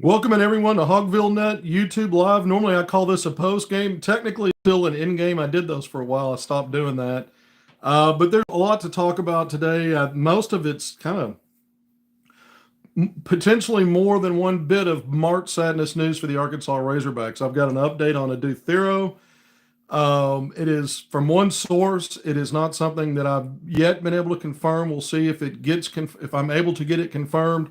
Welcome everyone to HogvilleNET YouTube Live. Normally I call this a post game. Technically still an in game. I did those for a while. I stopped doing that. But there's a lot to talk about today. Most of it's kind of potentially more than one bit of March Sadness news for the Arkansas Razorbacks. I've got an update on Adou Thiero. It is from one source. It is not something that I've yet been able to confirm. We'll see if it gets if I'm able to get it confirmed.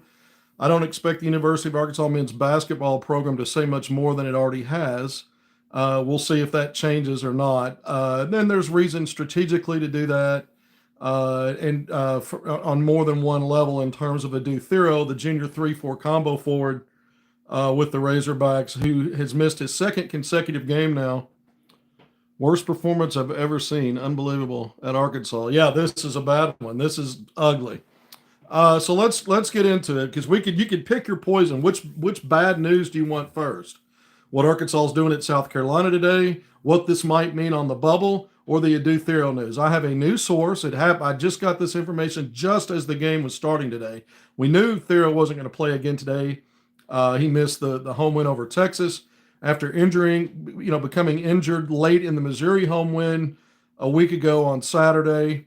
I don't expect the University of Arkansas men's basketball program to say much more than it already has. We'll see if that changes or not. Then there's reason strategically to do that, on more than one level in terms of Adou Thiero, the junior 3-4 combo forward with the Razorbacks, who has missed his second consecutive game now. Worst performance I've ever seen. Unbelievable at Arkansas. Yeah, this is a bad one. This is ugly. So let's get into it, because you could pick your poison. Which bad news do you want first? What Arkansas is doing at South Carolina today, what this might mean on the bubble, or the Adou Thiero news? I have a new source. I just got this information just as the game was starting today. We knew Thiero wasn't going to play again today. He missed the home win over Texas after becoming injured late in the Missouri home win a week ago on Saturday.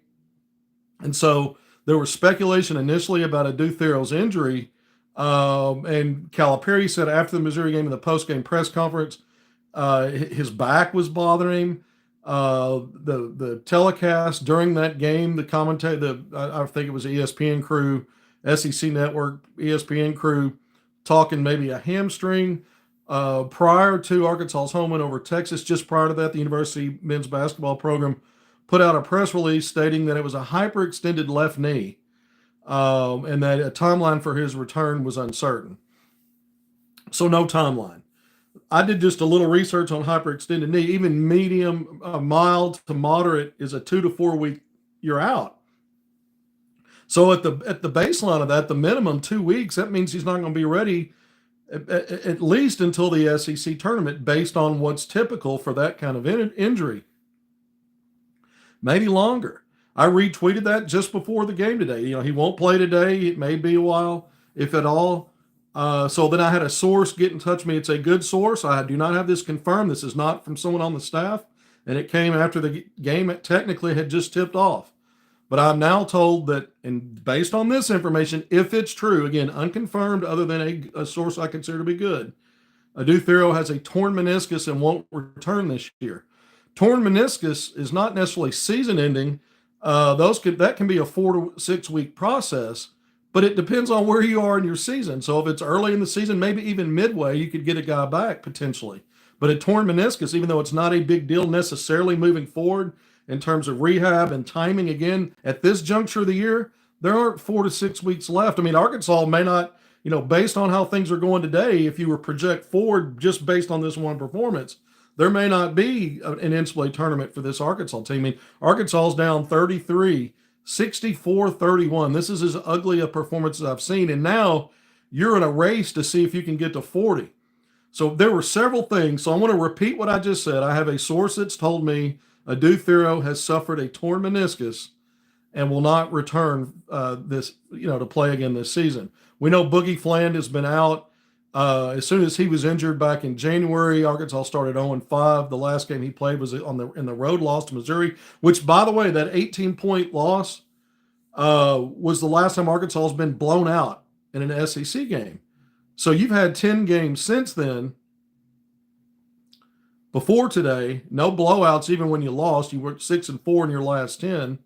And so there was speculation initially about Adou Thiero's injury, and Calipari said after the Missouri game in the post-game press conference, his back was bothering him. The telecast during that game, the commentator, I think it was ESPN crew, SEC Network, ESPN crew, talking maybe a hamstring. Prior to Arkansas's home win over Texas, just prior to that, the University men's basketball program put out a press release stating that it was a hyperextended left knee, and that a timeline for his return was uncertain. So no timeline. I did just a little research on hyperextended knee. Even medium, mild to moderate is a 2 to 4 week, you're out. So at the baseline of that, the minimum 2 weeks, that means he's not going to be ready at least until the SEC tournament, based on what's typical for that kind of injury. Maybe longer. I retweeted that just before the game today. He won't play today. It may be a while, if at all. So then I had a source get in touch with me. It's a good source. I do not have this confirmed. This is not from someone on the staff, and it came after the game. It technically had just tipped off. But I'm now told that, and based on this information, if it's true, again, unconfirmed other than a source I consider to be good, Adou Thiero has a torn meniscus and won't return this year. Torn meniscus is not necessarily season ending. That can be a 4 to 6 week process, but it depends on where you are in your season. So if it's early in the season, maybe even midway, you could get a guy back potentially. But a torn meniscus, even though it's not a big deal necessarily moving forward in terms of rehab and timing, again, at this juncture of the year, there aren't 4 to 6 weeks left. I mean, Arkansas may not, based on how things are going today, if you were project forward just based on this one performance, there may not be an NCAA tournament for this Arkansas team. I mean, Arkansas is down 33, 64-31. This is as ugly a performance as I've seen. And now you're in a race to see if you can get to 40. So there were several things. So I want to repeat what I just said. I have a source that's told me Adou Thiero has suffered a torn meniscus and will not return to play again this season. We know Boogie Fland has been out. As soon as he was injured back in January, Arkansas started 0-5. The last game he played was in the road loss to Missouri, which, by the way, that 18-point loss was the last time Arkansas has been blown out in an SEC game. So you've had 10 games since then. Before today, no blowouts. Even when you lost, you were 6-4 in your last 10.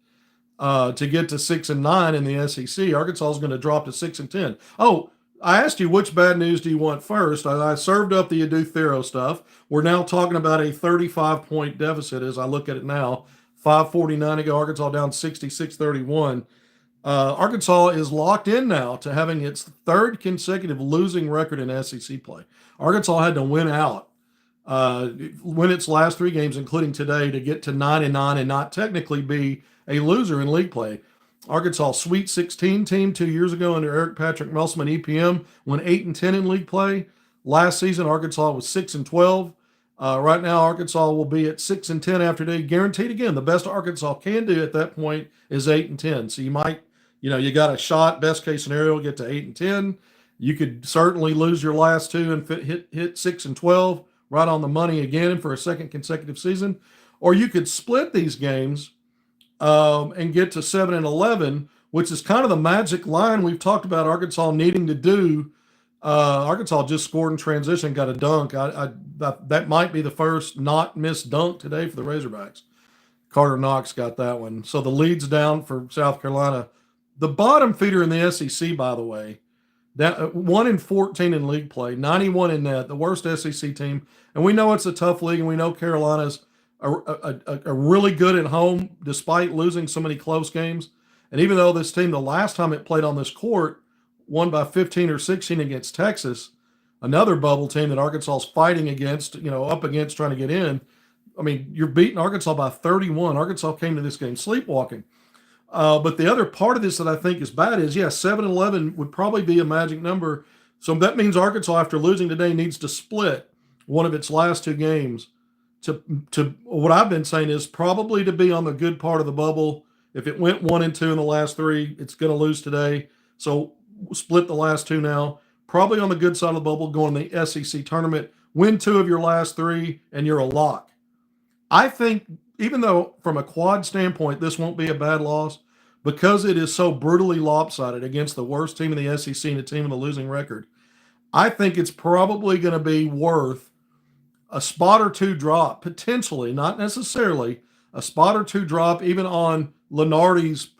To get to 6-9 in the SEC, Arkansas is going to drop to 6-10. Oh, I asked you which bad news do you want first. I served up the Adou Thiero stuff. We're now talking about a 35-point deficit as I look at it now. 5:49 ago, Arkansas down 66-31. Arkansas is locked in now to having its third consecutive losing record in SEC play. Arkansas had to win its last 3 games, including today, to get to 9-9 and not technically be a loser in league play. Arkansas Sweet 16 team 2 years ago under Eric Patrick Musselman, EPM, went 8-10 in league play. Last season, Arkansas was 6-12. Right now, Arkansas will be at 6-10 after today. Guaranteed again, the best Arkansas can do at that point is 8-10. So you might, you got a shot, best case scenario, get to 8-10. You could certainly lose your last two and hit 6-12 right on the money again for a second consecutive season, or you could split these games and get to 7-11, which is kind of the magic line we've talked about Arkansas needing to do. Arkansas just scored in transition, got a dunk. That might be the first not missed dunk today for the Razorbacks. Carter Knox got that one. So the lead's down for South Carolina. The bottom feeder in the SEC, by the way, 1-14 in league play, 91 in net, the worst SEC team. And we know it's a tough league, and we know Carolina's a really good at home despite losing so many close games. And even though this team, the last time it played on this court, won by 15 or 16 against Texas, another bubble team that Arkansas is fighting against, up against trying to get in. I mean, you're beating Arkansas by 31. Arkansas came to this game sleepwalking. But the other part of this that I think is bad is, 7-11 would probably be a magic number. So that means Arkansas, after losing today, needs to split one of its last two games to what I've been saying is probably to be on the good part of the bubble. If it went 1-2 in the last three, it's going to lose today. So split the last two now. Probably on the good side of the bubble, going to the SEC tournament, win two of your last three, and you're a lock. I think, even though from a quad standpoint, this won't be a bad loss, because it is so brutally lopsided against the worst team in the SEC and a team with a losing record, I think it's probably going to be worth a spot or two drop, potentially, not necessarily, a spot or two drop even on Lenardi's,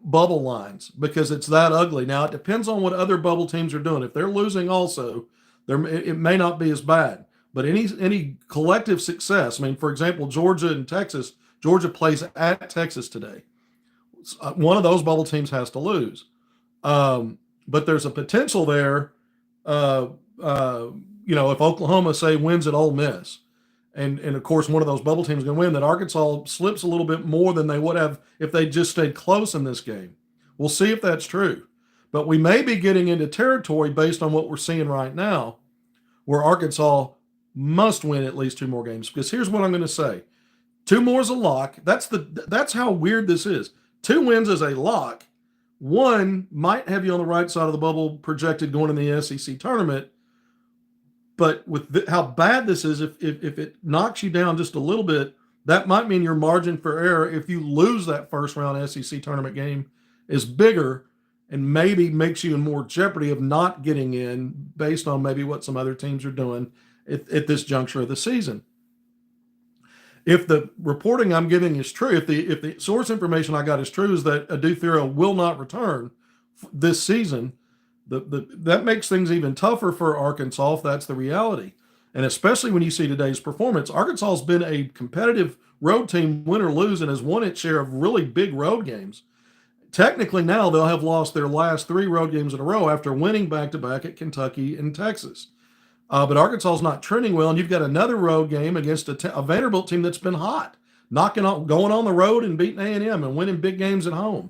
bubble lines, because it's that ugly. Now, it depends on what other bubble teams are doing. If they're losing also, it may not be as bad. But any collective success, I mean, for example, Georgia and Texas, Georgia plays at Texas today. One of those bubble teams has to lose. But there's a potential there, if Oklahoma, say, wins at Ole Miss, and of course one of those bubble teams is going to win, that Arkansas slips a little bit more than they would have if they just stayed close in this game. We'll see if that's true. But we may be getting into territory based on what we're seeing right now, where Arkansas must win at least two more games. Because here's what I'm going to say. Two more is a lock. That's how weird this is. Two wins is a lock. One might have you on the right side of the bubble projected going in the SEC tournament. But with how bad this is, if it knocks you down just a little bit, that might mean your margin for error, if you lose that first round SEC tournament game, is bigger and maybe makes you in more jeopardy of not getting in based on maybe what some other teams are doing at this juncture of the season. If the reporting I'm giving is true, if the source information I got is true, is that Adou Thiero will not return this season, that makes things even tougher for Arkansas if that's the reality. And especially when you see today's performance, Arkansas has been a competitive road team, win or lose, and has won its share of really big road games. Technically now they'll have lost their last three road games in a row after winning back-to-back at Kentucky and Texas. But Arkansas is not trending well, and you've got another road game against a Vanderbilt team that's been hot, going on the road and beating A&M and winning big games at home.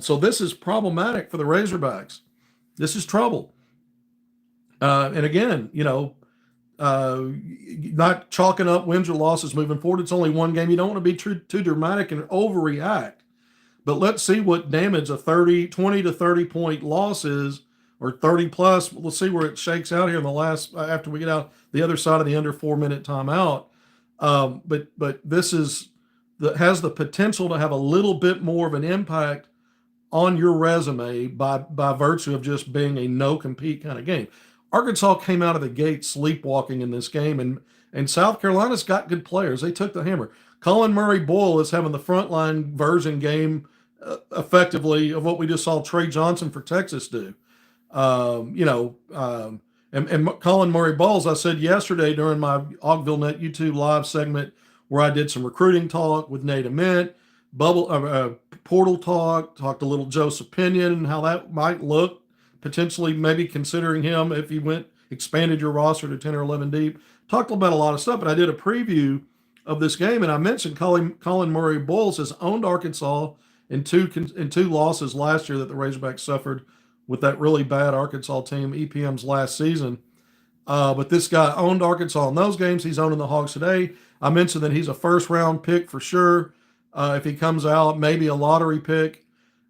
So this is problematic for the Razorbacks. This is trouble. And again, not chalking up wins or losses moving forward. It's only one game. You don't want to be too dramatic and overreact. But let's see what damage a 20 to 30 point loss is, or 30 plus. Let's see where it shakes out here in the last, after we get out the other side of the under 4 minute timeout. But this has the potential to have a little bit more of an impact on your resume by virtue of just being a no compete kind of game. Arkansas came out of the gate sleepwalking in this game, and South Carolina's got good players. They took the hammer. Colin Murray-Boyle is having the frontline version game effectively of what we just saw Trey Johnson for Texas do. And Colin Murray-Boyle, as I said yesterday during my HogvilleNET YouTube live segment, where I did some recruiting talk with Nate Ament, portal talked a little Joseph Pinion and how that might look, potentially maybe considering him if he expanded your roster to 10 or 11 deep. Talked about a lot of stuff, but I did a preview of this game, and I mentioned Colin Murray-Boyle has owned Arkansas in two losses last year that the Razorbacks suffered with that really bad Arkansas team, EPM's last season. But this guy owned Arkansas in those games. He's owning the Hogs today. I mentioned that he's a first-round pick for sure. If he comes out, maybe a lottery pick.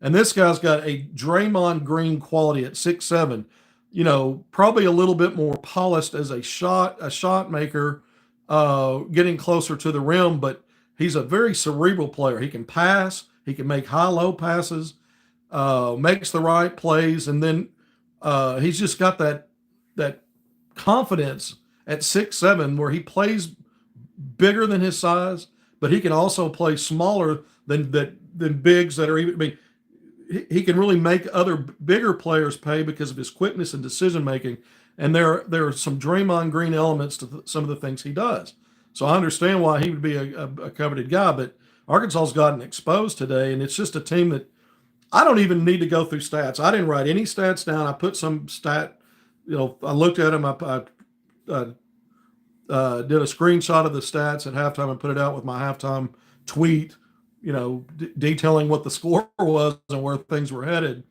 And this guy's got a Draymond Green quality at 6'7", probably a little bit more polished as a shot maker, getting closer to the rim, but he's a very cerebral player. He can pass, he can make high-low passes, makes the right plays, and then he's just got that confidence at 6'7", where he plays bigger than his size, but he can also play smaller than bigs that are even. I mean, he can really make other bigger players pay because of his quickness and decision making. And there are some Draymond Green elements to some of the things he does. So I understand why he would be a coveted guy. But Arkansas's gotten exposed today, and it's just a team that I don't even need to go through stats. I didn't write any stats down. I put some stat. I looked at them. I did a screenshot of the stats at halftime and put it out with my halftime tweet, detailing what the score was and where things were headed.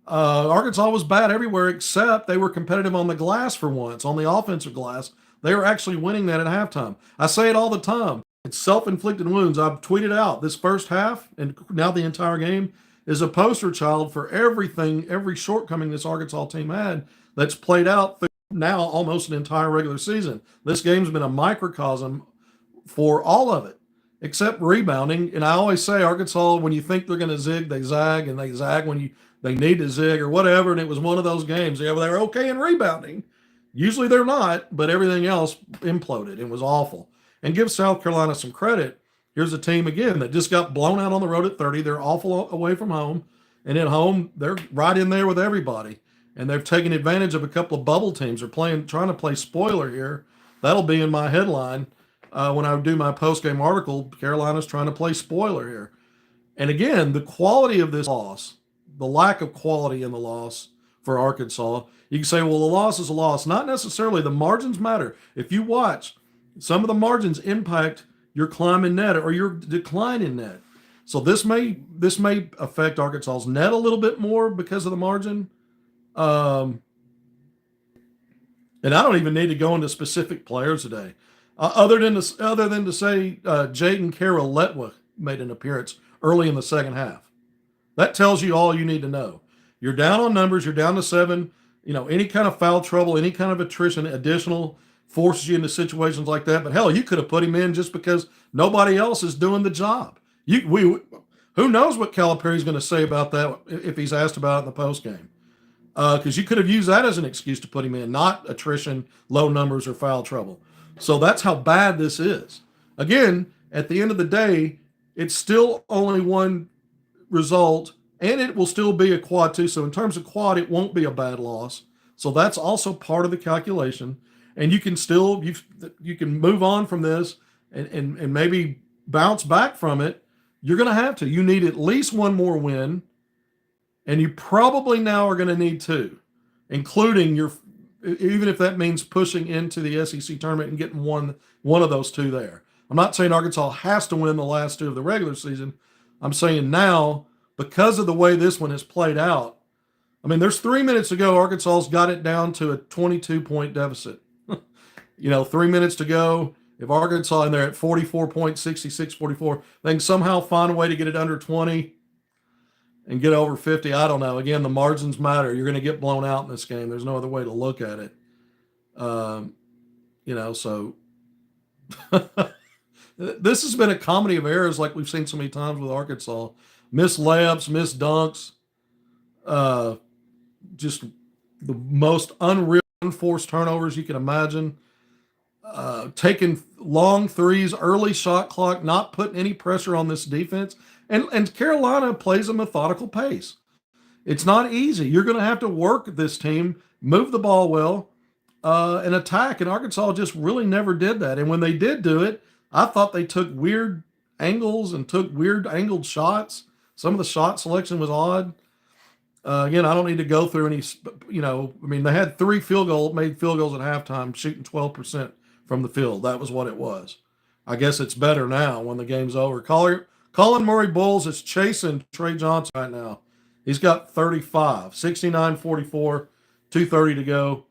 Arkansas was bad everywhere except they were competitive on the glass for once, on the offensive glass. They were actually winning that at halftime. I say it all the time. It's self-inflicted wounds. I've tweeted out this first half and now the entire game is a poster child for everything, every shortcoming this Arkansas team had that's played out through now almost an entire regular season. This game's been a microcosm for all of it, except rebounding. And I always say Arkansas, when you think they're going to zig, they zag, and they zag when they need to zig or whatever. And it was one of those games. They're okay in rebounding. Usually they're not, but everything else imploded. It was awful. And give South Carolina some credit. Here's a team, again, that just got blown out on the road at 30. They're awful away from home. And at home, they're right in there with everybody. And they've taken advantage of a couple of bubble teams. They're trying to play spoiler here. That'll be in my headline when I do my post-game article. Carolina's trying to play spoiler here. And again, the quality of this loss, the lack of quality in the loss for Arkansas, you can say, well, the loss is a loss. Not necessarily. The margins matter. If you watch, some of the margins impact your climb in net or your decline in net. So this may affect Arkansas's net a little bit more because of the margin. And I don't even need to go into specific players today, other than to say Jaden Carroll-Letwa made an appearance early in the second half. That tells you all you need to know. You're down on numbers. You're down to 7. Any kind of foul trouble, any kind of attrition, additional forces you into situations like that. But hell, you could have put him in just because nobody else is doing the job. Who knows what Calipari's going to say about that if he's asked about it in the post game. Because you could have used that as an excuse to put him in, not attrition, low numbers, or foul trouble. So that's how bad this is. Again, at the end of the day, it's still only one result, and it will still be a quad too. So in terms of quad, it won't be a bad loss. So that's also part of the calculation. And you can still you can move on from this and maybe bounce back from it. You're going to have to. You need at least one more win. And you probably now are going to need 2, including even if that means pushing into the SEC tournament and getting one of those 2 there. I'm not saying Arkansas has to win the last 2 of the regular season. I'm saying now, because of the way this one has played out, I mean, there's 3 minutes to go. Arkansas's got it down to a 22-point deficit. 3 minutes to go. If Arkansas, and they're at 44 points, 66-44, they can somehow find a way to get it under 20 and get over 50. I don't know. Again, the margins matter. You're going to get blown out in this game. There's no other way to look at it. So this has been a comedy of errors like we've seen so many times with Arkansas. Missed layups, missed dunks, just the most unreal unforced turnovers you can imagine. Taking long threes, early shot clock, not putting any pressure on this defense. And Carolina plays a methodical pace. It's not easy. You're going to have to work this team, move the ball well, and attack. And Arkansas just really never did that. And when they did do it, I thought they took weird angles and took weird angled shots. Some of the shot selection was odd. Again, I don't need to go through any, they had 3 made field goals at halftime, shooting 12% from the field. That was what it was. I guess it's better now when the game's over. Colin Murray Bulls is chasing Trey Johnson right now. He's got 35, 69-44, 2:30 to go.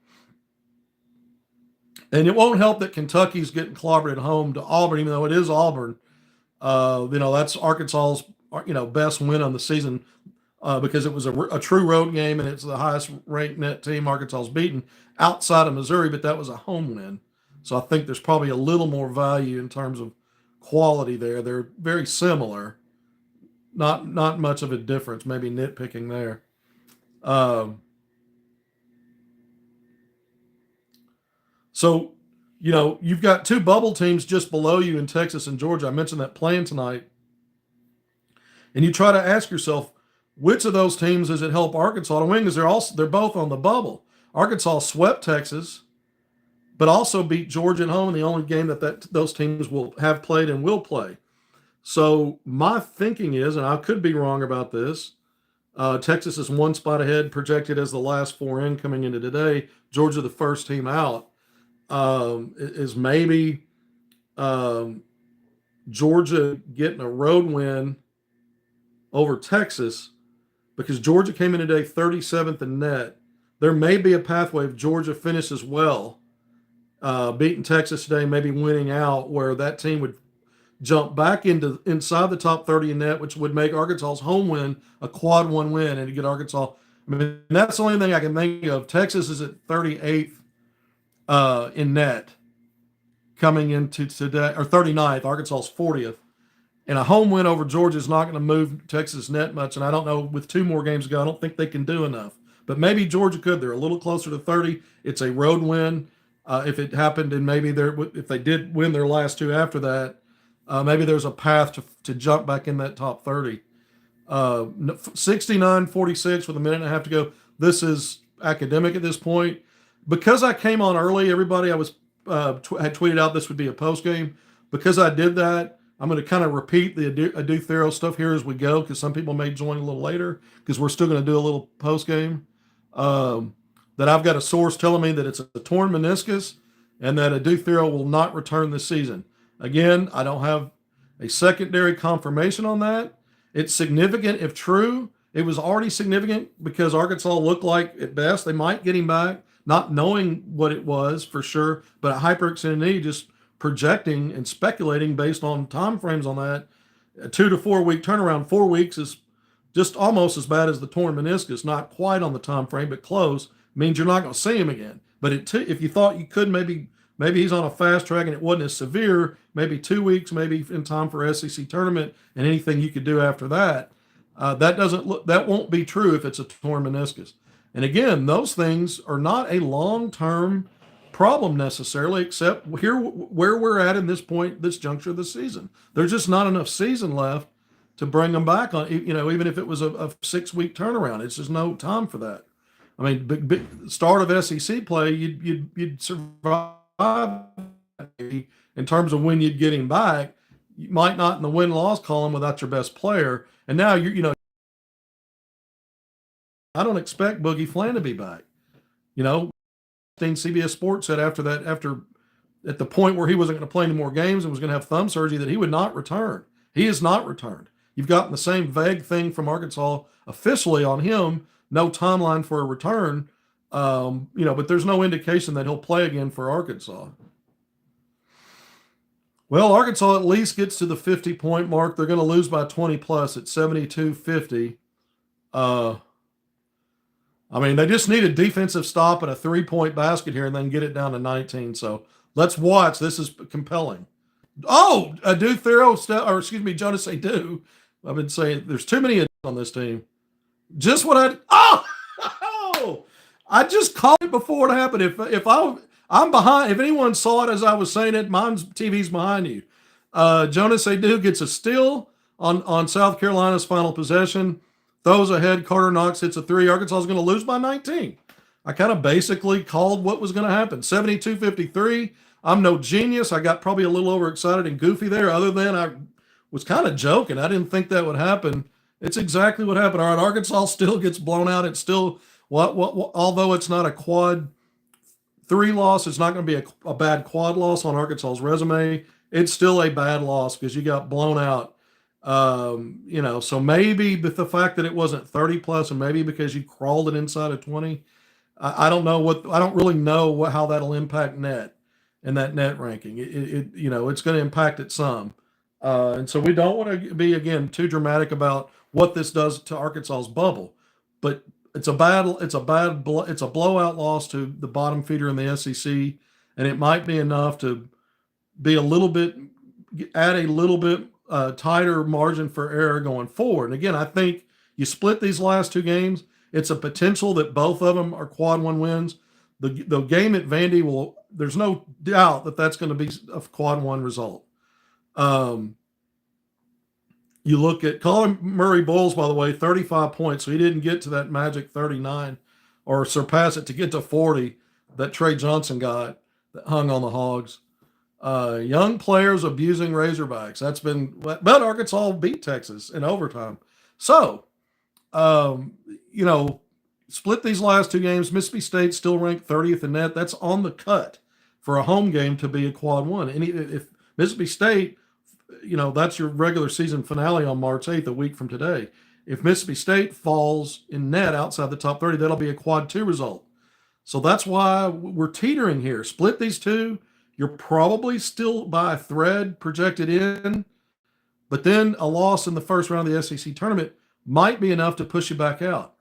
And it won't help that Kentucky's getting clobbered at home to Auburn, even though it is Auburn. That's Arkansas's, best win on the season. because it was a true road game and it's the highest ranked net team Arkansas's beaten outside of Missouri, but that was a home win. So I think there's probably a little more value in terms of quality there. They're very similar, not much of a difference. Maybe nitpicking there. So, you've got two bubble teams just below you in Texas and Georgia. I mentioned that playing tonight. And you try to ask yourself, which of those teams does it help Arkansas to win? Because they're both on the bubble. Arkansas swept Texas, but also beat Georgia at home in the only game that those teams will have played and will play. So my thinking is, and I could be wrong about this, Texas is one spot ahead, projected as the last four in coming into today. Georgia, the first team out, is maybe Georgia getting a road win over Texas, because Georgia came in today 37th in net. There may be a pathway if Georgia finishes well, beating Texas today, maybe winning out, where that team would jump back inside the top 30 in net, which would make Arkansas's home win a quad one win, and to get Arkansas. I mean, that's the only thing I can think of. Texas is at 38th in net coming into today, or 39th. Arkansas's 40th. And a home win over Georgia is not going to move Texas net much. And I don't know, with two more games to go, I don't think they can do enough. But maybe Georgia could. They're a little closer to 30. It's a road win. If it happened, and maybe if they did win their last two after that, maybe there's a path to jump back in that top 30. 69-46 with a minute and a half to go. This is academic at this point. Because I came on early, everybody, I was had tweeted out this would be a post game. Because I did that, I'm going to kind of repeat the Adou Thiero stuff here as we go, because some people may join a little later, because we're still going to do a little post game. That I've got a source telling me that it's a torn meniscus and that Adou Thiero will not return this season. Again, I don't have a secondary confirmation on that. It's significant if true. It was already significant because Arkansas looked like, at best, they might get him back, not knowing what it was for sure, but a hyperextended knee, just projecting and speculating based on time frames on that. A 2 to 4 week turnaround. 4 weeks is just almost as bad as the torn meniscus, not quite on the time frame, but close. Means you're not going to see him again. But if you thought you could, maybe he's on a fast track and it wasn't as severe, maybe 2 weeks, maybe in time for SEC tournament, and anything you could do after that. That won't be true if it's a torn meniscus. And again, those things are not a long-term problem necessarily, except here where we're at in this juncture of the season. There's just not enough season left to bring them back on. Even if it was a 6 week turnaround, it's just no time for that. I mean, big start of SEC play, you'd survive in terms of when you'd get him back. You might not in the win-loss column without your best player. And now I don't expect Boogie Flan to be back. CBS Sports said at the point where he wasn't going to play any more games and was going to have thumb surgery, that he would not return. He has not returned. You've gotten the same vague thing from Arkansas officially on him, no timeline for a return, but there's no indication that he'll play again for Arkansas. Well, Arkansas at least gets to the 50-point mark. They're going to lose by 20 plus at 72-50. They just need a defensive stop and a 3-point basket here, and then get it down to 19. So let's watch. This is compelling. Oh, Adou Thiero, Jonas Adou. I've been saying there's too many on this team. Just what I just called it before it happened. If I'm behind, if anyone saw it as I was saying it, mine's TV's behind you. Jonas Adou gets a steal on South Carolina's final possession. Throws ahead, Carter Knox hits a three. Arkansas is going to lose by 19. I kind of basically called what was going to happen. 72-53. I'm no genius. I got probably a little overexcited and goofy there. Other than I was kind of joking. I didn't think that would happen. It's exactly what happened. All right, Arkansas still gets blown out. It's still, although it's not a quad 3 loss, it's not going to be a bad quad loss on Arkansas's resume. It's still a bad loss because you got blown out. So maybe with the fact that it wasn't 30 plus, and maybe because you crawled it inside of 20, I don't really know how that'll impact net and that net ranking. It's going to impact it some. And so we don't want to be, again, too dramatic about what this does to Arkansas's bubble. But it's a blowout loss to the bottom feeder in the SEC, and it might be enough to be add a little bit tighter margin for error going forward. And again, I think you split these last two games, it's a potential that both of them are quad one wins. The game at Vandy there's no doubt that that's going to be a quad one result. You look at Colin Murray Bowles, by the way, 35 points. So he didn't get to that magic 39 or surpass it to get to 40 that Trey Johnson got that hung on the Hogs. Young players abusing Razorbacks. But Arkansas beat Texas in overtime. So, split these last two games. Mississippi State still ranked 30th in net. That's on the cut for a home game to be a quad one. And if Mississippi State, that's your regular season finale on March 8th, a week from today. If Mississippi State falls in net outside the top 30, that'll be a quad two result. So that's why we're teetering here. Split these two. You're probably still by a thread projected in, but then a loss in the first round of the SEC tournament might be enough to push you back out.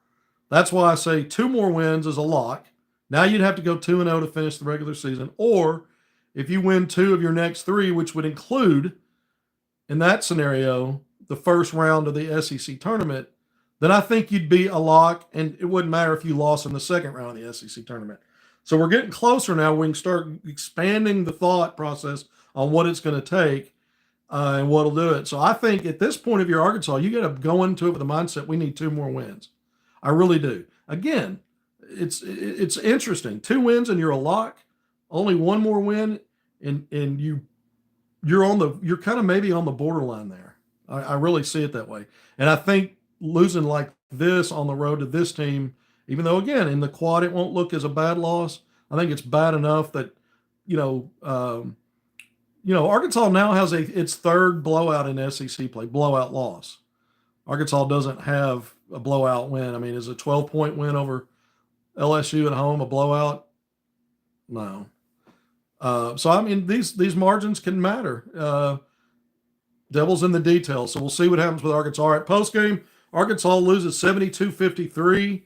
That's why I say 2 more wins is a lock. Now you'd have to go 2-0 to finish the regular season. Or if you win 2 of your next 3, which would include, in that scenario, the first round of the SEC tournament, then I think you'd be a lock, and it wouldn't matter if you lost in the second round of the SEC tournament. So we're getting closer now. We can start expanding the thought process on what it's going to take and what'll do it. So I think at this point of your Arkansas, you got to go into it with the mindset, we need 2 more wins. I really do. Again, it's interesting. 2 wins and you're a lock. Only 1 more win, and you're kind of maybe on the borderline there. I really see it that way. And I think losing like this on the road to this team, even though, again, in the quad, it won't look as a bad loss. I think it's bad enough that, Arkansas now has its 3rd blowout in SEC play, blowout loss. Arkansas doesn't have a blowout win. I mean, is a 12-point win over LSU at home a blowout? No. So, I mean, these margins can matter. Devil's in the details. So we'll see what happens with Arkansas. All right, post-game, Arkansas loses 72-53.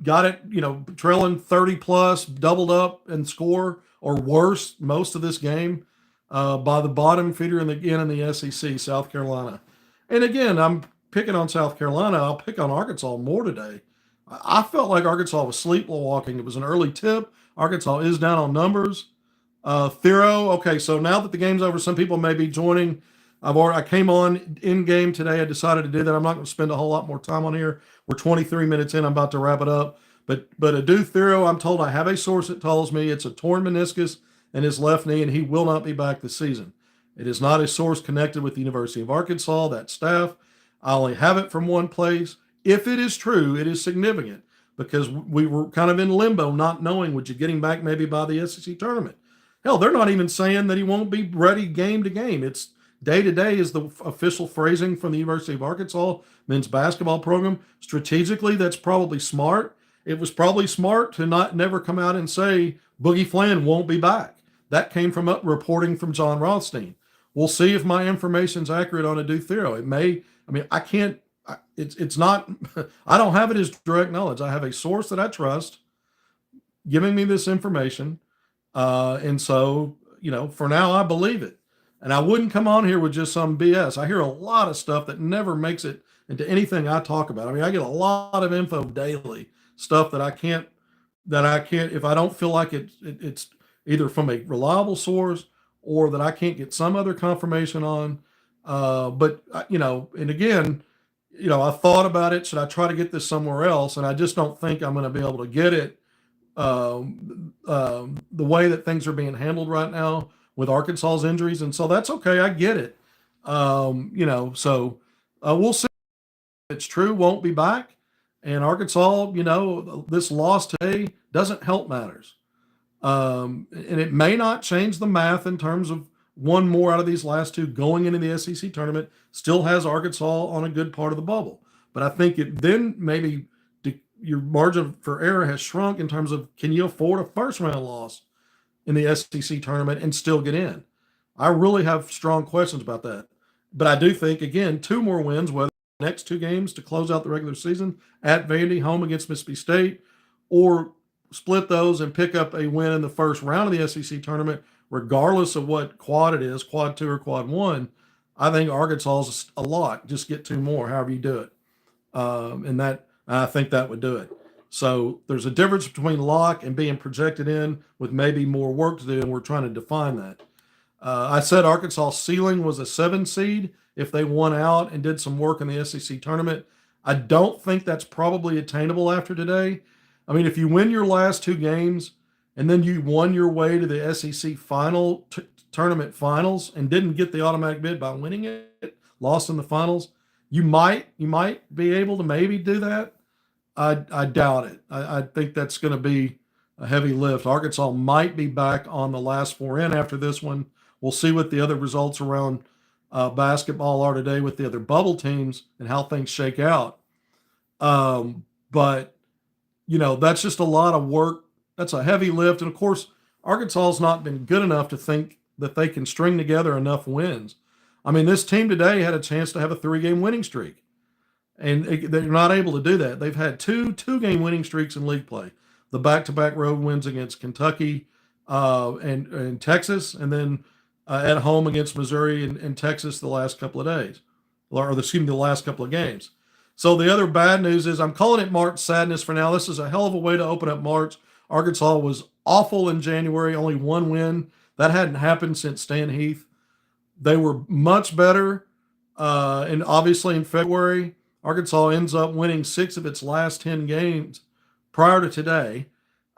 Got it, trailing 30 plus, doubled up and score or worse most of this game by the bottom feeder in the SEC, South Carolina. And again, I'm picking on South Carolina. I'll pick on Arkansas more today. I felt like Arkansas was sleepwalking. It was an early tip. Arkansas is down on numbers. Thiero, okay, so now that the game's over, some people may be joining. I came on in game today. I decided to do that. I'm not going to spend a whole lot more time on here. We're 23 minutes in. I'm about to wrap it up. But Adou Thiero, I'm told, I have a source that tells me it's a torn meniscus in his left knee, and he will not be back this season. It is not a source connected with the University of Arkansas, that staff. I only have it from one place. If it is true, it is significant because we were kind of in limbo, not knowing, would you get him back maybe by the SEC tournament? Hell, they're not even saying that he won't be ready game to game. It's day to day is the official phrasing from the University of Arkansas men's basketball program. Strategically, that's probably smart. It was probably smart to never come out and say Boogie Flan won't be back. That came from reporting from John Rothstein. We'll see if my information's accurate on Adou Thiero. It may. I mean, I can't. It's not. I don't have it as direct knowledge. I have a source that I trust giving me this information, and so for now I believe it. And I wouldn't come on here with just some BS. I hear a lot of stuff that never makes it into anything I talk about. I mean, I get a lot of info daily, stuff that I can't, if I don't feel like it's either from a reliable source or that I can't get some other confirmation on. But and again, I thought about it. Should I try to get this somewhere else? And I just don't think I'm going to be able to get it the way that things are being handled right now with Arkansas's injuries. And so that's okay. I get it. So we'll see. It's true, won't be back. And Arkansas, this loss today doesn't help matters. And it may not change the math in terms of one more out of these last 2 going into the SEC tournament still has Arkansas on a good part of the bubble. But I think it then maybe your margin for error has shrunk in terms of, can you afford a first round loss in the SEC tournament and still get in? I really have strong questions about that. But I do think, again, 2 more wins, whether next two games to close out the regular season at Vandy, home against Mississippi State, or split those and pick up a win in the first round of the SEC tournament, regardless of what quad it is, quad 2 or quad 1. I think Arkansas is a lot. Just get 2 more, however you do it. And I think that would do it. So there's a difference between lock and being projected in with maybe more work to do, and we're trying to define that. I said Arkansas' ceiling was a 7 seed if they won out and did some work in the SEC tournament. I don't think that's probably attainable after today. I mean, if you win your last 2 games and then you won your way to the SEC tournament finals and didn't get the automatic bid by winning it, lost in the finals, you might be able to maybe do that. I doubt it. I think that's going to be a heavy lift. Arkansas might be back on the last 4 in after this one. We'll see what the other results around basketball are today with the other bubble teams and how things shake out. But, that's just a lot of work. That's a heavy lift. And, of course, Arkansas has not been good enough to think that they can string together enough wins. I mean, this team today had a chance to have a 3-game winning streak, and they're not able to do that. They've had 2-game winning streaks in league play, the back-to-back road wins against Kentucky and Texas, and then at home against Missouri and Texas the last couple of days, the last couple of games. So the other bad news is I'm calling it March sadness for now. This is a hell of a way to open up March. Arkansas was awful in January, only 1 win. That hadn't happened since Stan Heath. They were much better, and obviously in February, Arkansas ends up winning 6 of its last 10 games prior to today,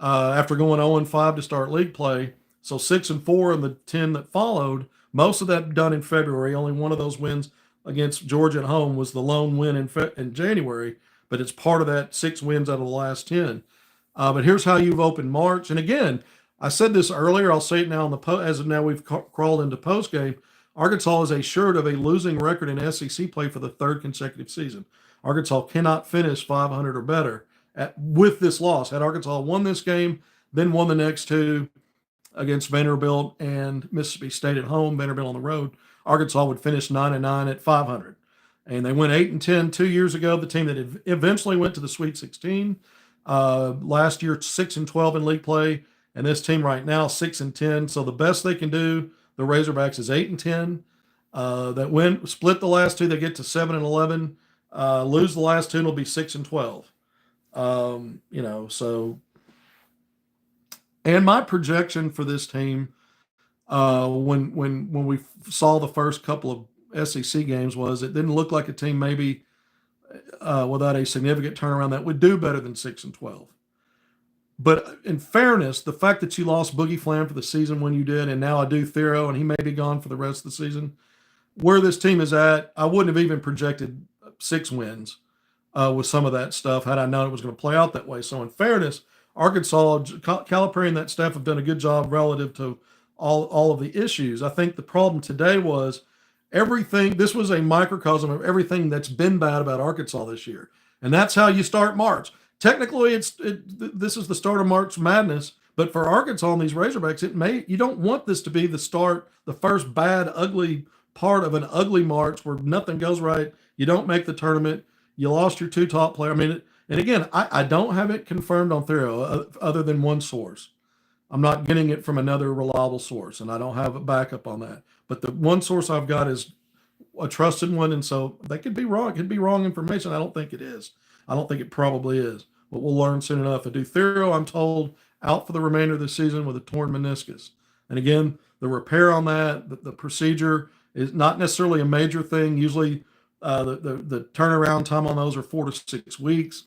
after going 0-5 to start league play. So 6-4 in the 10 that followed. Most of that done in February. Only one of those wins against Georgia at home was the lone win in January, but it's part of that 6 wins out of the last 10. But here's how you've opened March. And again, I said this earlier. I'll say it now as of now we've crawled into post game. Arkansas is assured of a losing record in SEC play for the 3rd consecutive season. Arkansas cannot finish 500 or better with this loss. Had Arkansas won this game, then won the next 2 against Vanderbilt and Mississippi State at home, Vanderbilt on the road, Arkansas would finish 9-9 at 500. And they went 8-10 2 years ago, the team that eventually went to the Sweet 16. Last year, 6-12 in league play. And this team right now, 6-10. So the best they can do, the Razorbacks, is 8-10. That split the last 2, they get to 7-11. Lose the last 2, and it'll be 6-12. So. And my projection for this team, when we saw the first couple of SEC games, was it didn't look like a team maybe without a significant turnaround that would do better than 6-12. But in fairness, the fact that you lost Boogie Flam for the season when you did, and now Adou Thiero, and he may be gone for the rest of the season, where this team is at, I wouldn't have even projected 6 wins with some of that stuff had I known it was going to play out that way. So in fairness, Arkansas, Calipari and that staff have done a good job relative to all of the issues. I think the problem today was everything. This was a microcosm of everything that's been bad about Arkansas this year. And that's how you start March. Technically, this is the start of March Madness, but for Arkansas and these Razorbacks, you don't want this to be the first bad, ugly part of an ugly March where nothing goes right. You don't make the tournament. You lost your 2 top players. I mean, and again, I don't have it confirmed on Thiero other than one source. I'm not getting it from another reliable source, and I don't have a backup on that. But the one source I've got is a trusted one, and so they could be wrong. It could be wrong information. I don't think it is. I don't think it probably is. But we'll learn soon enough. Adou Thiero, I'm told, out for the remainder of the season with a torn meniscus. And again, the repair on that, the procedure is not necessarily a major thing. Usually the turnaround time on those are 4 to 6 weeks.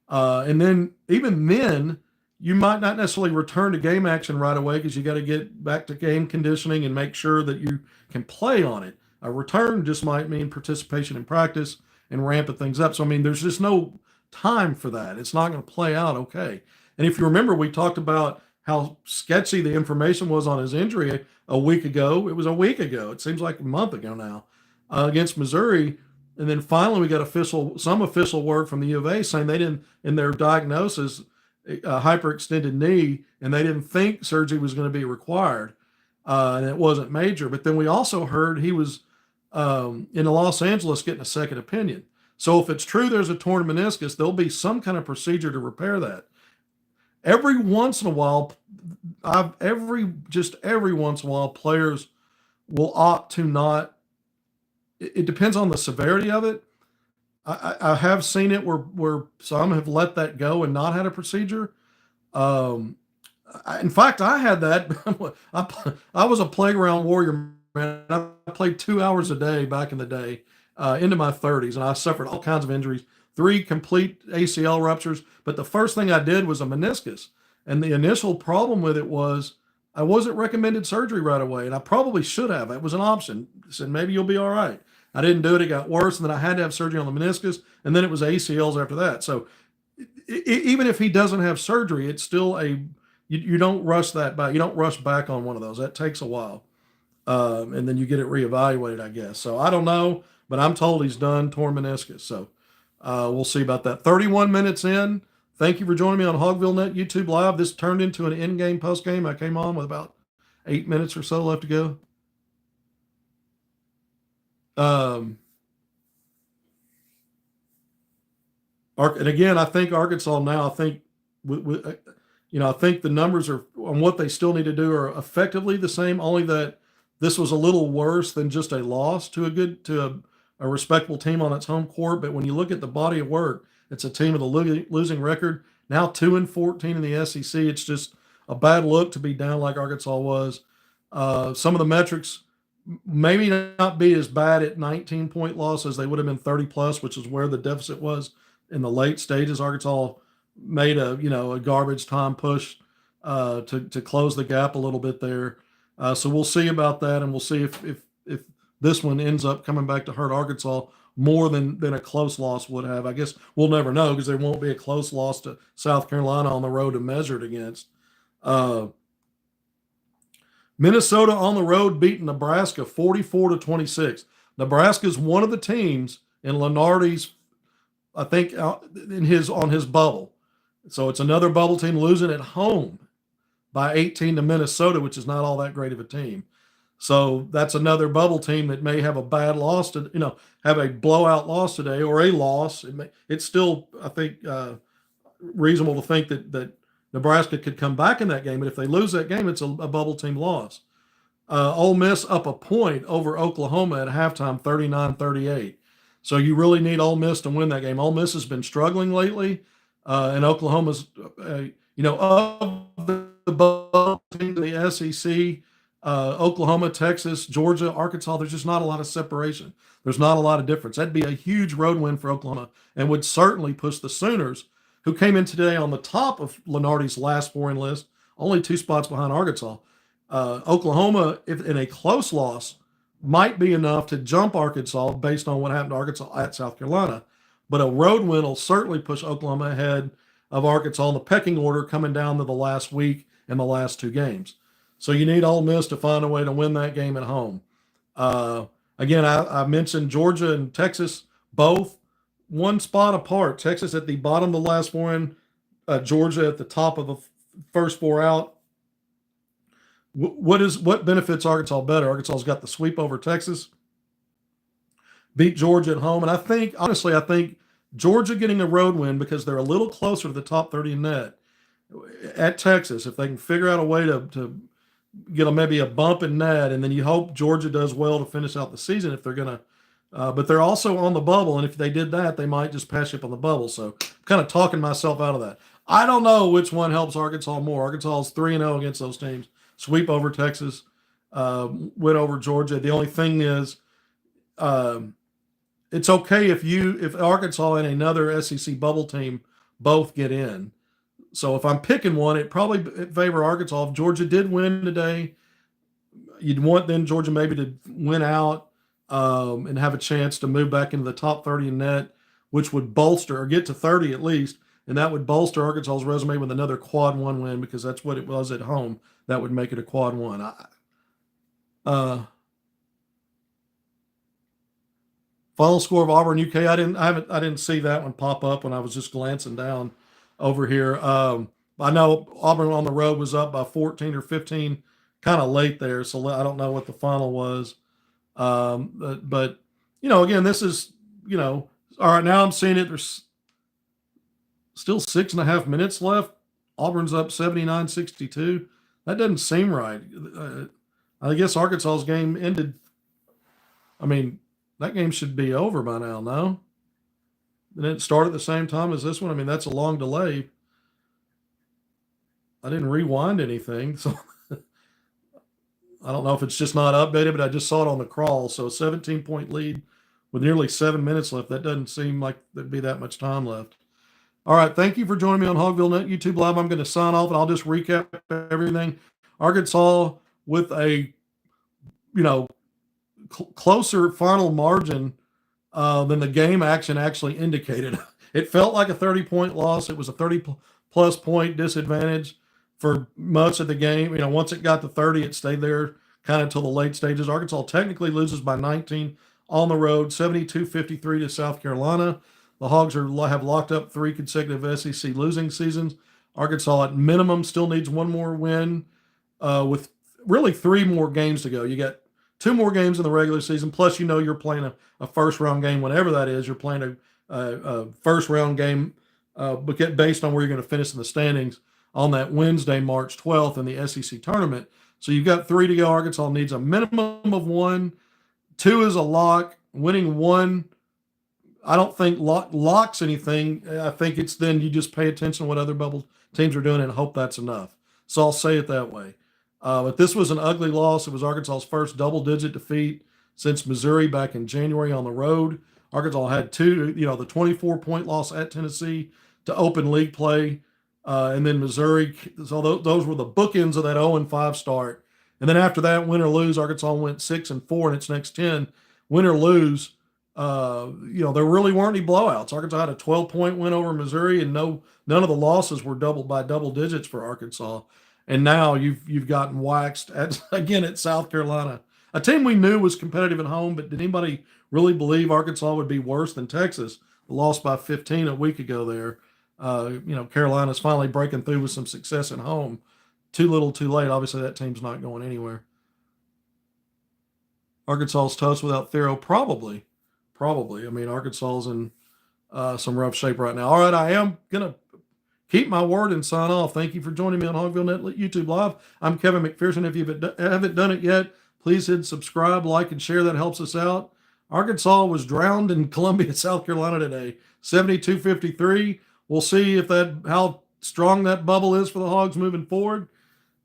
And then even then, you might not necessarily return to game action right away because you got to get back to game conditioning and make sure that you can play on it. A return just might mean participation in practice and ramping things up. So, I mean, there's just no time for that. It's not going to play out okay. And if you remember, we talked about how sketchy the information was on his injury a week ago. It was a week ago. It seems like a month ago now against Missouri. And then finally we got some official word from the U of A saying they didn't, in their diagnosis, hyperextended knee, and they didn't think surgery was going to be required. And it wasn't major. But then we also heard he was in Los Angeles getting a second opinion. So if it's true there's a torn meniscus, there'll be some kind of procedure to repair that. Every once in a while, every once in a while, players will opt to not. It depends on the severity of it. I have seen it where some have let that go and not had a procedure. In fact, I had that. I was a playground warrior, man. I played 2 hours a day back in the day, into my 30s, and I suffered all kinds of injuries, 3 complete ACL ruptures. But the first thing I did was a meniscus. And the initial problem with it was I wasn't recommended surgery right away, and I probably should have. It was an option. I said, maybe you'll be all right. I didn't do it. It got worse, and then I had to have surgery on the meniscus, and then it was ACLs after that. So even if he doesn't have surgery, it's still you don't rush that back. You don't rush back on one of those. That takes a while. And then you get it reevaluated, I guess. So I don't know, but I'm told he's done, torn meniscus. So we'll see about that. 31 minutes in. Thank you for joining me on HogvilleNET YouTube Live. This turned into an in-game, post-game. I came on with about 8 minutes or so left to go. And again, I think Arkansas now, I think, I think the numbers are on what they still need to do are effectively the same, only that this was a little worse than just a loss to a respectable team on its home court. But when you look at the body of work, it's a team with a losing record, now 2-14 in the SEC. It's just a bad look to be down like Arkansas was. Some of the metrics maybe not be as bad at 19-point loss as they would have been 30 plus, which is where the deficit was in the late stages. Arkansas made a garbage time push to close the gap a little bit there. So we'll see about that, and we'll see if this one ends up coming back to hurt Arkansas more than a close loss would have. I guess we'll never know because there won't be a close loss to South Carolina on the road to measure it against. Minnesota on the road beating Nebraska 44-26. Nebraska is one of the teams in Lenardi's, I think, on his bubble. So it's another bubble team losing at home by 18 to Minnesota, which is not all that great of a team. So that's another bubble team that may have a bad loss to, have a blowout loss today or a loss. It's still, I think, reasonable to think that Nebraska could come back in that game. But if they lose that game, it's a bubble team loss. Ole Miss up a point over Oklahoma at halftime, 39-38. So you really need Ole Miss to win that game. Ole Miss has been struggling lately, and Oklahoma's, of the bubble teams in the SEC, Oklahoma, Texas, Georgia, Arkansas, there's just not a lot of separation. There's not a lot of difference. That'd be a huge road win for Oklahoma and would certainly push the Sooners, who came in today on the top of Lenardi's last scoring list, only 2 spots behind Arkansas. Oklahoma, if in a close loss, might be enough to jump Arkansas based on what happened to Arkansas at South Carolina. But a road win will certainly push Oklahoma ahead of Arkansas in the pecking order coming down to the last week and the last 2 games. So you need Ole Miss to find a way to win that game at home. Again, I mentioned Georgia and Texas, both 1 spot apart. Texas at the bottom of the last 4 in, Georgia at the top of the first 4 out. What benefits Arkansas better? Arkansas's got the sweep over Texas, beat Georgia at home, and I think Georgia getting a road win because they're a little closer to the top 30 in net at Texas. If they can figure out a way to get maybe a bump in net, and then you hope Georgia does well to finish out the season if they're going to. But they're also on the bubble, and if they did that, they might just pass up on the bubble. So I'm kind of talking myself out of that. I don't know which one helps Arkansas more. Arkansas is 3-0 against those teams. Sweep over Texas, win over Georgia. The only thing is, it's okay if Arkansas and another SEC bubble team both get in. So if I'm picking one, it probably favor Arkansas. If Georgia did win today, you'd want then Georgia maybe to win out and have a chance to move back into the top 30 in net, which would bolster or get to 30 at least, and that would bolster Arkansas's resume with another quad 1 win because that's what it was at home. That would make it a quad 1. Final score of Auburn UK. I didn't see that one pop up when I was just glancing down over here. I know Auburn on the road was up by 14 or 15, kind of late there, so I don't know what the final was. But again, this is All right, now I'm seeing it. There's still 6.5 minutes left. Auburn's up 79-62. That doesn't seem right. I guess Arkansas's game ended. I mean, that game should be over by now, no? Didn't it start at the same time as this one? I mean, that's a long delay. I didn't rewind anything, so I don't know if it's just not updated, but I just saw it on the crawl. So 17-point lead with nearly 7 minutes left. That doesn't seem like there'd be that much time left. All right, thank you for joining me on HogvilleNET YouTube Live. I'm going to sign off, and I'll just recap everything. Arkansas with a, closer final margin than the game action actually indicated. It felt like a 30-point loss. It was a 30-plus point disadvantage for much of the game. Once it got to 30, it stayed there kind of until the late stages. Arkansas technically loses by 19 on the road, 72-53 to South Carolina. The Hogs have locked up 3 consecutive SEC losing seasons. Arkansas, at minimum, still needs one more win with really 3 more games to go. You got 2 more games in the regular season, plus you're playing a first-round game, whenever that is. You're playing a first-round game based on where you're going to finish in the standings on that Wednesday, March 12th in the SEC tournament. So you've got 3 to go. Arkansas needs a minimum of 1. 2 is a lock. Winning 1, I don't think locks anything. I think it's then you just pay attention to what other bubble teams are doing and hope that's enough. So I'll say it that way. But this was an ugly loss. It was Arkansas's first double-digit defeat since Missouri back in January on the road. Arkansas had 2, the 24-point loss at Tennessee to open league play, and then Missouri. So those were the bookends of that 0-5 start. And then after that, win or lose, Arkansas went 6-4 in its next 10. Win or lose, there really weren't any blowouts. Arkansas had a 12-point win over Missouri, and none of the losses were by double digits for Arkansas. And now you've gotten waxed at South Carolina, a team we knew was competitive at home. But did anybody really believe Arkansas would be worse than Texas? Lost by 15 a week ago there. Carolina's finally breaking through with some success at home. Too little, too late. Obviously, that team's not going anywhere. Arkansas's toast without Thiero, probably. I mean, Arkansas's in some rough shape right now. All right, I am gonna keep my word and sign off. Thank you for joining me on HogvilleNET YouTube Live. I'm Kevin McPherson. If you haven't done it yet, please hit subscribe, like, and share. That helps us out. Arkansas was drowned in Columbia, South Carolina today, 72-53. We'll see how strong that bubble is for the Hogs moving forward.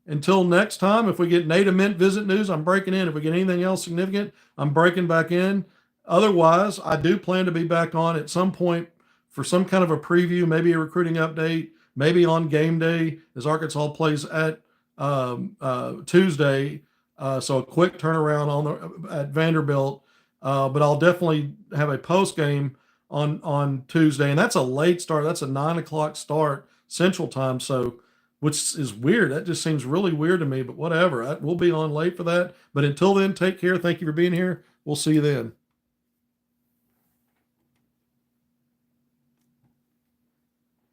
Until next time, if we get Nate Mint visit news, I'm breaking in. If we get anything else significant, I'm breaking back in. Otherwise, I do plan to be back on at some point for some kind of a preview, maybe a recruiting update, maybe on game day as Arkansas plays at Tuesday. So a quick turnaround at Vanderbilt. But I'll definitely have a post game on Tuesday, and that's a late start. That's a 9 o'clock start Central Time. So, which is weird. That just seems really weird to me. But whatever. We'll be on late for that. But until then, take care. Thank you for being here. We'll see you then.